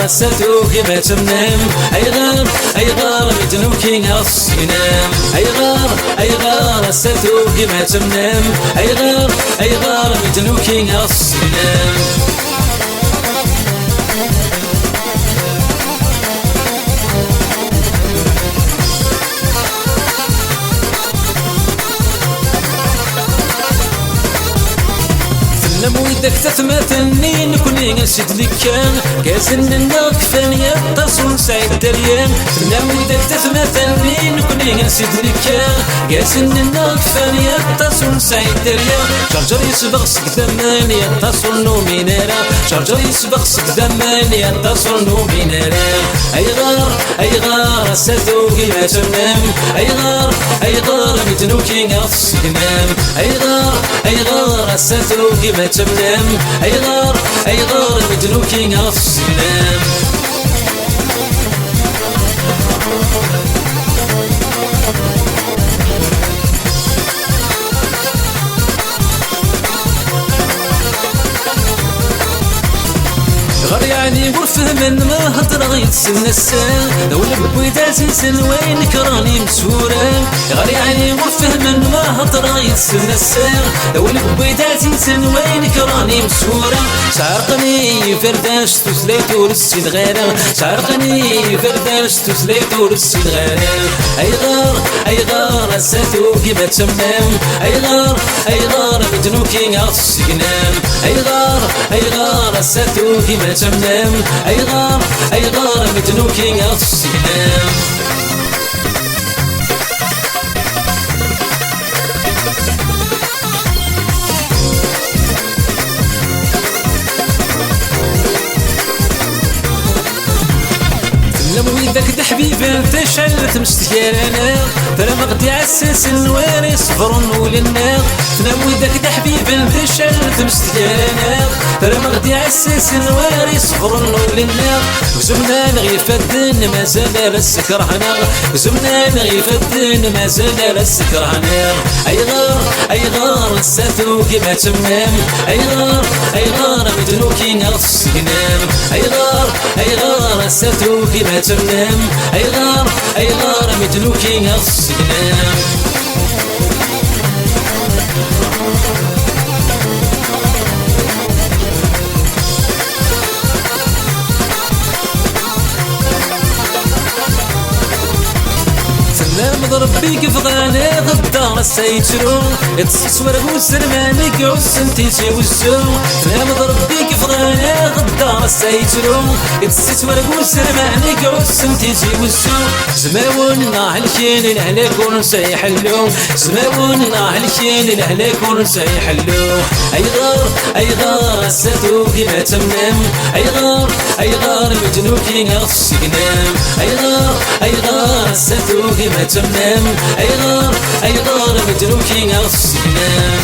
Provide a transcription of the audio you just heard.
رساتو كيما تمنام أيغار متنوكي الصينام أيغار رساتو كيما تمنام أيغار متنوكي الصينام ويدك تثمثني نكوني نسيت لك كازن الناك فاني التصون سعيد دريان ويدك تثمثني نكوني نسيت لك كازن الناك فاني التصون سعيد دريان شرجر يسبغ سكدماني التصون نومينارا شرجر يسبغ سكدماني التصون نومينارا أيغار ساتو كيما تمام أيغار متنوكي الصينام أيغار ساتو كيما تمام أيغار متنوكي الصينام غير يعني ورفهم ما هضر غيتسنى السان دولة بويداتي سنوين كراني مسورة غير يعني ورفهم ما هضر غيتسنى السان دولة بويداتي سنوين كراني مسورة شعرقني فرداش تسليت ورسيد غيره شعرقني فرداش تسليت ورسيد غيره أيغار ساتو كيما تمام أيغار متنوكي الصينام أيغار ساتو كيما تمام أيغار متنوكي الصينام ويدك ده حبيبي انت شلت مستكيرانا ترى ما غدي عساس النواري صفر وللنار ويدك ده حبيبي انت شلت مستكيرانا ترى ما غدي عساس النواري صفر وللنار وزمنا نغي فدن ما زال السكرهنا وزمنا نغي فدن ما زال السكرهنا أيغار ساتو كيما تمام أيغار متنوكي الصينام أيغار ساتو كيما تمام أيغار متنوكي الصينام مضرب بيك فغاني غدار السيترو يتصص ورقو سلماني قعوس انتي تيوزو مضرب بيك فغاني غدار السيترو يتصص ورقو سلماني قعوس انتي تيوزو زماونا هالكين الهلاك ونسيحلو زماونا هالكين الهلاك ونسيحلو أيغار ساتو كيما تمام أيغار متنوكي الصينام أيغار ساتو كيما تمام أيغار متنوكي الصينام